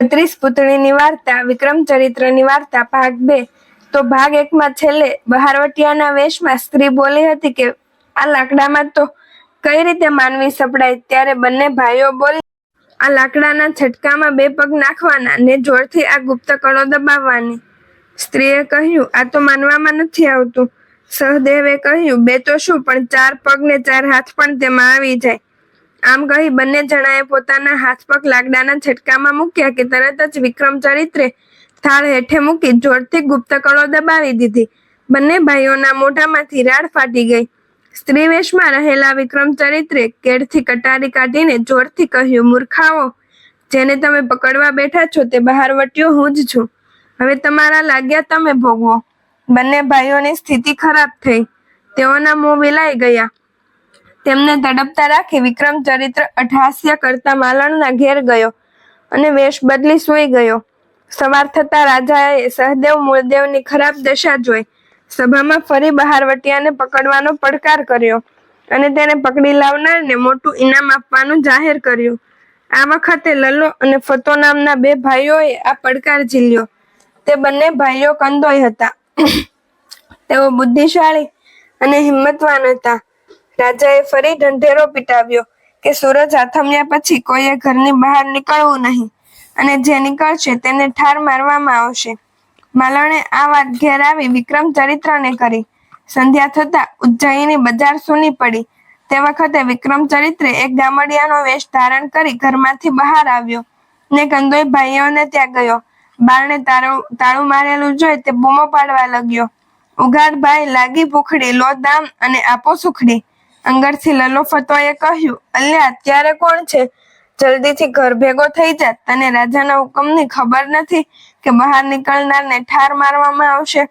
36 પૂતળીની વાર્તા વિક્રમચરિત્રની વાર્તા ભાગ 2। તો ભાગ 1માં છેલ્લે બહારવટિયાના વેશમાં સ્ત્રી બોલી હતી કે આ લાકડામાં તો કઈ રીતે માનવી સપડાય, ત્યારે બંને ભાઈઓ બોલ્યા, આ લાકડાના છટકામાં 2 પગ નાખવાના ને જોરથી આ ગુપ્ત કળો દબાવવાની। સ્ત્રીએ કહ્યું, આ તો માનવામાં નથી આવતું। સહદેવે કહ્યું, 2 તો શું પણ 4 પગ ને 4 હાથ પણ તેમાં આવી જાય। આમ કહી બંને જણાએ પોતાના હાથ પગ લાકડાના છટકામાં મૂક્યા કે તરત જ વિક્રમચરિત્રે થાળ હેઠે મૂકી જોરથી ગુપ્ત કળો દબાવી દીધી। બંને ભાઈઓના મોઢામાંથી રાડ ફાટી ગઈ। સ્ત્રી વેશમાં રહેલા વિક્રમચરિત્રે કેડથી કટારી કાઢીને જોરથી કહ્યું, મૂર્ખાઓ, જેને તમે પકડવા બેઠા છો તે બહારવટીયો હું જ છું। હવે તમારા લાગ્યા તમે ભોગવો। બંને ભાઈઓની સ્થિતિ ખરાબ થઈ। તેઓના મોં વિલાઈ ગયા। તેમને તડપતા રાખી વિક્રમચરિત્ર અટ્ટહાસ્ય કરતા માલણના ઘેર ગયો અને વેશ બદલી સૂઈ ગયો। સવાર થતા રાજાએ સહદેવ મૂળદેવની ખરાબ દશા જોઈ સભામાં ફરી બહારવટિયાને પકડવાનો પડકાર કર્યો અને તેને પકડી લાવનારને મોટું ઇનામ આપવાનું જાહેર કર્યું। આ વખતે લલ્લો અને ફતો નામના 2 ભાઈઓએ આ પડકાર ઝીલ્યો। તે બંને ભાઈઓ કંદોય હતા। તેઓ બુદ્ધિશાળી અને હિંમતવાન હતા। રાજાએ ફરી ઢંઢેરો પીટાવ્યો કે સૂરજ આથમ્યા પછી કોઈએ ઘરની બહાર નીકળવું નહીં અને જે નીકળશે તેને ઠાર મારવામાં આવશે। માલણે આ વાત ઘેર આવી વિક્રમચરિત્રને કરી। સંધ્યા થતાં ઉજ્જયીની બજાર સૂની પડી। તે વખતે વિક્રમચરિત્રે એક ગામડિયાનો વેશ ધારણ કરી ઘરમાંથી બહાર આવ્યો ને કંદોય ભાઈઓને ત્યાં ગયો। બારણે તાળું મારેલું જોઈ તે બૂમો પાડવા લાગ્યો, ઉઘાડ ભાઈ, લાગી ભૂખડી, લો દામ અને આપો સુખડી। અંગરથી લલ્લો ફતોએ કહ્યું, અલ્યા અત્યારે કોણ છે? જલ્દીથી ઘર ભેગો થઈ જા। તને રાજાના હુકમની ખબર નથી કે બહાર નીકળનારને ઠાર મારવામાં આવશે?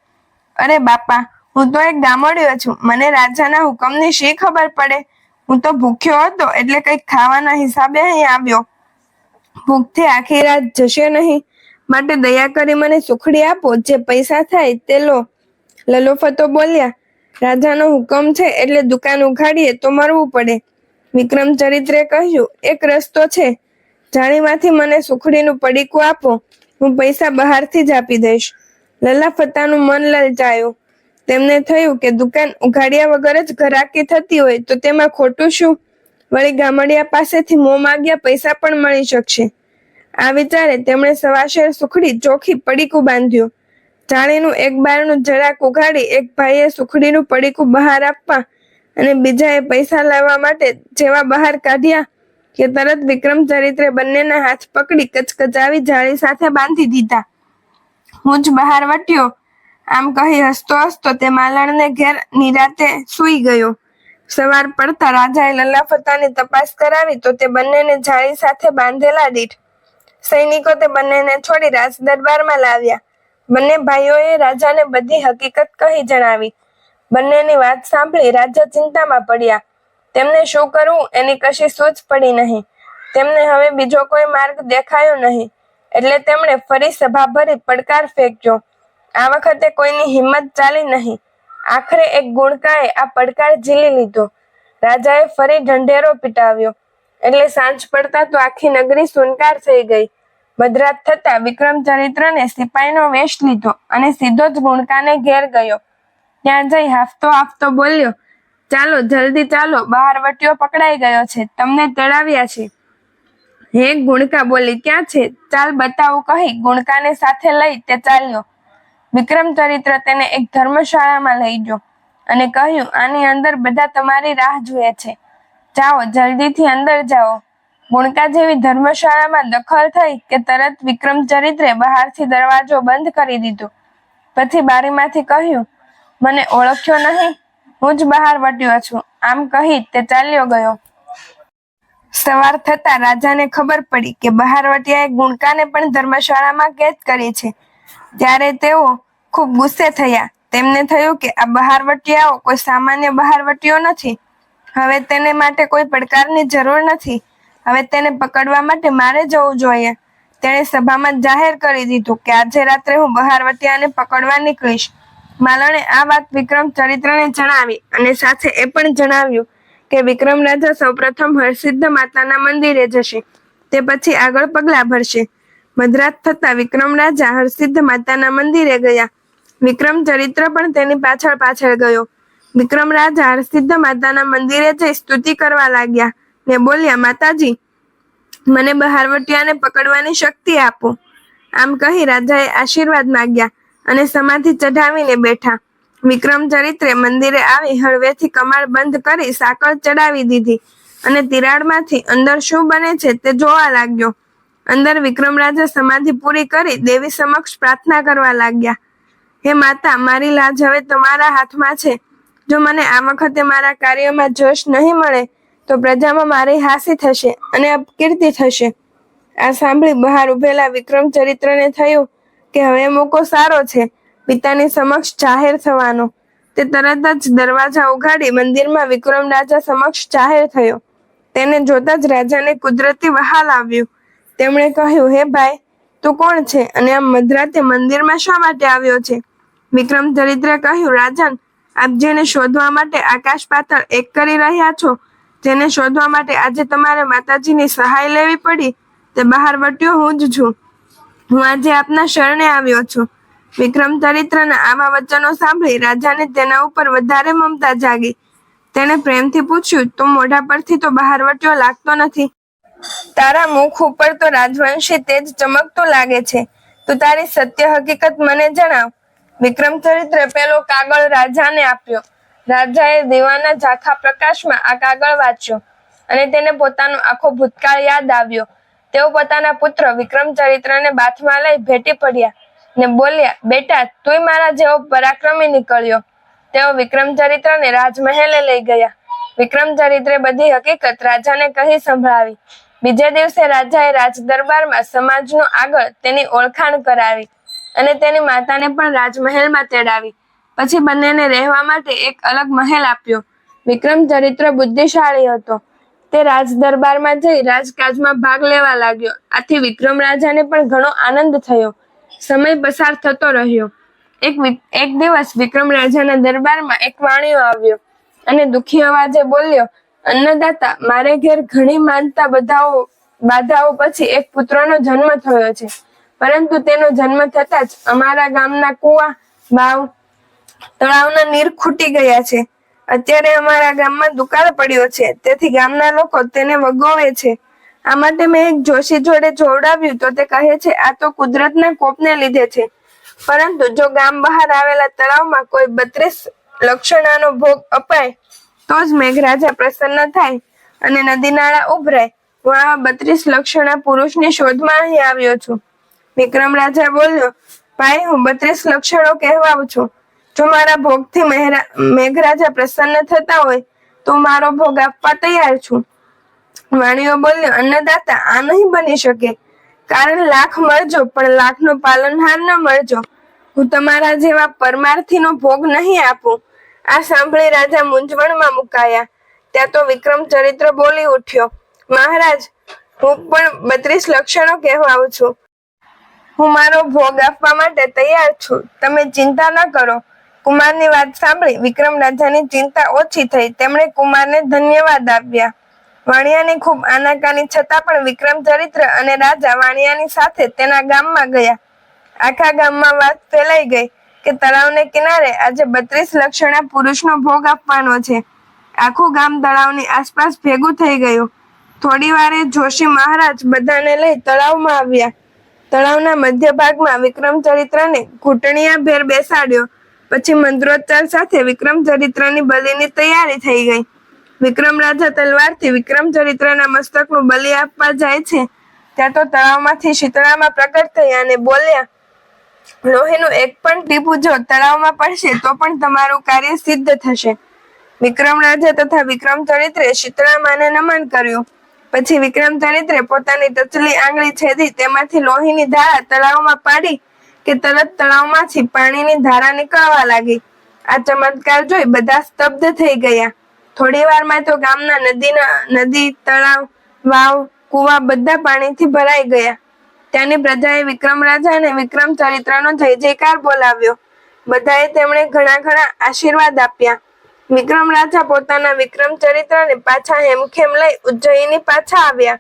અરે બાપા, હું તો એક ગામડિયો છું, મને રાજાના હુકમની શી ખબર પડે? હું તો ભૂખ્યો હતો એટલે કંઈક ખાવાના હિસાબે અહીં આવ્યો। ભૂખથી આખી રાત જશે નહીં, માટે દયા કરી મને સુખડી આપો, જે પૈસા થાય તે લો। લલ્લો ફતો બોલ્યા, રાજાનો હુકમ છે એટલે દુકાન ઉઘાડીએ તો મરવું પડે। વિક્રમચરિત્રે કહ્યું, એક રસ્તો છે, જાળીમાંથી મને સુખડીનું પડીકું આપો, હું પૈસા બહારથી જ આપી દઈશ। લલ્લા ફતાનું મન લલચાયું। તેમને થયું કે દુકાન ઉઘાડ્યા વગર જ ઘરાકી થતી હોય તો તેમાં ખોટું શું? વળી ગામડિયા પાસેથી મોં માગ્યા પૈસા પણ મળી શકશે। આ વિચારે તેમણે સવાશેર સુખડી ચોખી પડીકું બાંધ્યું। જાળીનું એક બારણું જરાક ઉઘાડી એક ભાઈએ સુખડીનું પડીકું બહાર આપવા અને બીજાએ પૈસા લાવવા માટે જેવા બહાર કાઢ્યા કે તરત વિક્રમચરિત્રે બંનેના હાથ પકડી કચકચાવી જાળી સાથે બાંધી દીધા। હું જ બહારવટ્યો, આમ કહી હસતો હસતો તે માલણને ઘેર નિરાતે સૂઈ ગયો। સવાર પડતા રાજાએ લલ્લા ફતાની તપાસ કરાવી તો તે બંનેને જાળી સાથે બાંધેલા દીઠ। સૈનિકો તે બંનેને છોડી રાજ દરબારમાં લાવ્યા। બંને ભાઈઓએ રાજાને બધી હકીકત કહી જણાવી। બંનેની વાત સાંભળી રાજા ચિંતામાં પડ્યા। તેમને શું કરવું એની કશી સૂઝ પડી નહીં। તેમને હવે બીજો કોઈ માર્ગ દેખાયો નહીં એટલે તેમણે ફરી સભા ભરી પડકાર ફેંક્યો। આ વખતે કોઈની હિંમત ચાલી નહીં। આખરે એક ગુણકાએ આ પડકાર ઝીલી લીધો। રાજાએ ફરી ઢંઢેરો પીટાવ્યો એટલે સાંજ પડતા તો આખી નગરી સુનકાર થઈ ગઈ। મધરાત થતા વિક્રમચરિત્રને સિપાઈનો વેશ લીધો અને સીધો જ ગુણકાને ઘેર ગયો। ત્યાં જઈ હાફતો બોલ્યો, ચાલો જલ્દી ચાલો, બહારવટીયો પકડાઈ ગયો છે, તમને તેડાવ્યા છે। હે ગુણકા બોલી, ક્યાં છે? ચાલ બતાવું કહી ગુણકાને સાથે લઈ તે ચાલ્યો। વિક્રમચરિત્ર તેને એક ધર્મશાળામાં લઈ ગયો અને કહ્યું, આની અંદર બધા તમારી રાહ જુએ છે, જાઓ જલ્દીથી અંદર જાઓ। ગુણકા જેવી ધર્મશાળામાં દખલ થઈ કે તરત વિક્રમચરિત્રે બહારથી દરવાજો બંધ કરી દીધો। પછી બારીમાંથી કહ્યું, મને ઓળખ્યો નહીં? હું જ બહારવટીયો છું, આમ કહી તે ચાલ્યો ગયો। સવાર થતા રાજાને ખબર પડી કે બહારવટિયાએ ગુણકાને પણ ધર્મશાળામાં કેદ કરી છે। ત્યારે તેઓ ખૂબ ગુસ્સે થયા। તેમને થયું કે આ બહારવટિયાઓ કોઈ સામાન્ય બહારવટીયો નથી। હવે તેને માટે કોઈ પડકારની જરૂર નથી। હવે તેને પકડવા માટે મારે જવું જોઈએ। તેણે સભામાં જાહેર કરી દીધું કે આજે રાત્રે હું બહારવટિયાને પકડવા નીકળીશ। માલણે આ વાત વિક્રમચરિત્રને જણાવી અને સાથે એ પણ જણાવ્યું કે વિક્રમ રાજા સૌપ્રથમ હરસિદ્ધ માતાના મંદિરે જશે, તે પછી આગળ પગલાં ભરશે। મધરાત થતા વિક્રમ રાજા હરસિદ્ધ માતાના મંદિરે ગયા. વિક્રમ ચરિત્ર પણ તેની પાછળ પાછળ ગયો. વિક્રમ રાજા હરસિદ્ધ માતાના મંદિરે જઈ સ્તુતિ કરવા લાગ્યા ને બોલ્યા, માતાજી, મને બહારવટિયાને પકડવાની શક્તિ આપો. આમ કહી રાજાએ આશીર્વાદ માંગ્યા અને સમાધિ ચઢાવીને બેઠા. વિક્રમ ચરિત્રે મંદિરે આવી હળવેથી કમાડ બંધ કરી સાંકળ ચડાવી દીધી અને તિરાડમાંથી અંદર શું બને છે તે જોવા લાગ્યો. અંદર વિક્રમ રાજા સમાધિ પૂરી કરી દેવી સમક્ષ પ્રાર્થના કરવા લાગ્યા. હે માતા, મારી લાજ હવે તમારા હાથમાં છે. જો મને આ વખતે મારા કાર્યમાં જશ નહીં મળે તો પ્રજામાં મારી હાસી થશે અને અપકીર્તિ થશે. આ સાંભળી બહાર ઉભેલા વિક્રમ ચરિત્રને થયું કે હવે મોકો સારો છે પિતાની સમક્ષ જાહેર થવાનો. તે તરત જ દરવાજા ઉઘાડી મંદિરમાં વિક્રમ રાજા સમક્ષ જાહેર થયો. તેને જોતા જ રાજાને કુદરતી વહાલ આવ્યું. તેમણે કહ્યું, હે ભાઈ, તું કોણ છે અને આમ મધરાતે મંદિરમાં શા માટે આવ્યો છે? વિક્રમ ચરિત્રે કહ્યું, રાજન, આપ જેને શોધવા માટે આકાશ પાતાળ એક કરી રહ્યા છો, જેને શોધવા માટે આજે તમારે માતાજીની સહાય લેવી પડી, તે બહારવટીયો હું જ છું. હું આજે આપના શરણે આવ્યો છું. વિક્રમ ચરિત્રના આવા વચનો સાંભળી રાજાને તેના ઉપર વધારે મમતા જાગી. તેણે પ્રેમથી પૂછ્યું, તું મોઢા પરથી તો બહારવટીયો લાગતો નથી. તારા મુખ ઉપર તો રાજવંશી તેજ ચમકતું લાગે છે. તું તારી સત્ય હકીકત મને જણાવ. વિક્રમ ચરિત્રે પેલો કાગળ રાજાને આપ્યો. રાજાએ દીવાના ઝાંખા પ્રકાશમાં આ કાગળ વાંચ્યો અને તેને પોતાનો આખો ભૂતકાળ યાદ આવ્યો. તેઓ પોતાના પુત્ર વિક્રમ ચરિત્રને બાથમાં લઈ ભેટી પડ્યા ને બોલ્યા, બેટા, તુંય મારા જેવો પરાક્રમી નીકળ્યો. તેઓ વિક્રમ ચરિત્રને રાજમહેલે લઈ ગયા. વિક્રમ ચરિત્રે બધી હકીકત રાજાને કહી સંભળાવી. બીજે દિવસે રાજાએ રાજ દરબારમાં સમાજનો આગળ તેની ઓળખાણ કરાવી અને તેની માતાને પણ રાજમહેલમાં તેડાવી. પછી બંનેને રહેવા માટે એક અલગ મહેલ આપ્યો. વિક્રમ ચરિત્ર બુદ્ધિશાળી હતો. તે રાજ દરબારમાં જઈ રાજકાજમાં ભાગ લેવા લાગ્યો. આથી વિક્રમ રાજાને પણ ઘણો આનંદ થયો. સમય પસાર થતો રહ્યો. એક દિવસ વિક્રમ રાજાના દરબારમાં એક વાણિયો આવ્યો અને દુઃખી અવાજે બોલ્યો, અન્નદાતા, મારે ઘેર ઘણી માનતા બાધાઓ પછી એક પુત્રનો જન્મ થયો છે. પરંતુ તેનો જન્મ થતા જ અમારા ગામના કુવા, વાવ, તળાવના નીર ખૂટી ગયા છે. અત્યારે અમારા ગામમાં દુકાળ પડ્યો છે, તેથી ગામના લોકો તેને વગોવે છે. આ માટે મેં એક જોશી જોડે જોવડાવ્યું તો તે કહે છે, આ તો કુદરતના કોપને લીધે છે. પરંતુ જો ગામ બહાર આવેલા તળાવમાં કોઈ 32 લક્ષણાનો ભોગ અપાય તો જ મેઘરાજા પ્રસન્ન થાય અને નદી નાળા ઉભરાય. હું આવા 32 લક્ષણા પુરુષની શોધમાં અહીં આવ્યો છું. વિક્રમ રાજા બોલ્યો, ભાઈ, હું 32 લક્ષણો કહેવાઉં છું. જો મારા ભોગથી મેઘરાજા પ્રસન્ન થતા હોય તો મારો ભોગ આપવા તૈયાર છું. વાણિયો બોલ્યો, અન્નદાતા, આ નહીં બની શકે. કારણ લાખ મળજો પણ લાખનો પાલનહાર ન મળજો. હું તમારા જેવા પરમાર્થીનો ભોગ નહીં આપું. આ સાંભળી રાજા મૂંઝવણમાં મુકાયા. ત્યાં તો વિક્રમ ચરિત્ર બોલી ઉઠ્યો, મહારાજ, હું પણ 32 લક્ષણો કહેવાઉં છું. હું મારો ભોગ આપવા માટે તૈયાર છું. તમે ચિંતા ન કરો. કુમારની વાત સાંભળી વિક્રમ રાજાની ચિંતા ઓછી થઈ. તેમણે કુમારને ધન્યવાદ આપ્યા. વાણિયાની ખૂબ આનાકાની છતાં પણ વિક્રમ ચરિત્ર અને રાજા વાણિયાની સાથે તેના ગામમાં ગયા. આખા ગામમાં વાત ફેલાઈ ગઈ કે તળાવને કિનારે આજે 32 લક્ષણા પુરુષનો ભોગ આપવાનો છે. આખું ગામ તળાવની આસપાસ ભેગું થઈ ગયું. થોડી વારે જોશી મહારાજ બધાને લઈ તળાવમાં આવ્યા. તળાવના મધ્ય ભાગમાં વિક્રમ ચરિત્રને ઘૂંટણિયા ભેર બેસાડ્યો. પછી મંત્રોચ્ચાર સાથે વિક્રમ ચરિત્રની બલિની તૈયારી થઈ ગઈ. વિક્રમ રાજા તલવારથી વિક્રમ ચરિત્રના મસ્તકનું બલિ આપવા જાય છે ત્યાં તો તળાવમાંથી શીતળામાં પ્રગટ થયા અને બોલ્યા, લોહીનું એક પણ ટીપું જો તળાવમાં પડશે તો પણ તમારું કાર્ય સિદ્ધ થશે. વિક્રમ રાજા તથા વિક્રમ ચરિત્રે શીતળામાને નમન કર્યું. પછી વિક્રમ ચરિત્રે પોતાની ટચલી આંગળી છેદી તેમાંથી લોહીની ધારા તળાવમાં પાડી કે તરત તળાવમાંથી પાણીની ધારા નીકળવા લાગી. આ ચમત્કાર જોઈ બધા સ્તબ્ધ થઈ ગયા. થોડી વારમાં તો ગામના નદી, તળાવ, વાવ, કુવા બધા પાણીથી ભરાઈ ગયા. ત્યાંની પ્રજાએ વિક્રમ રાજા અને વિક્રમ ચરિત્રનો જય જયકાર બોલાવ્યો. બધાએ તેમણે ઘણા આશીર્વાદ આપ્યા. વિક્રમ રાજા પોતાના વિક્રમ ચરિત્રને પાછા હેમખેમ લઈ ઉજ્જયિની પાછા આવ્યા.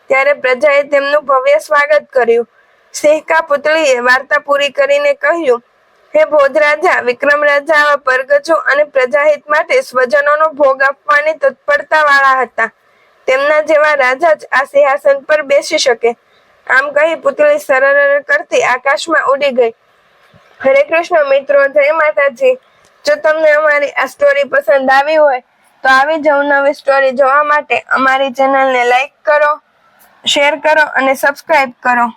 ત્યારે પ્રજાએ તેમનું ભવ્ય સ્વાગત કર્યું. સિંહકા પુતળીએ વાર્તા પૂરી કરીને કહ્યું, હે ભોજ રાજા, વિક્રમ રાજા આવા પરગજો અને પ્રજાહિત માટે સ્વજનોનો ભોગ આપવાની તત્પરતા વાળા હતા. તેમના જેવા રાજા જ આ સિંહાસન પર બેસી શકે. આમ કહી પુતળી સરર કરતી આકાશમાં ઉડી ગઈ. હરે કૃષ્ણ મિત્રો, જય માતાજી. જો તમને અમારી આ સ્ટોરી પસંદ આવી હોય તો આવી જ નવી સ્ટોરી જોવા માટે અમારી ચેનલને લાઈક કરો, શેર કરો અને સબસ્ક્રાઇબ કરો.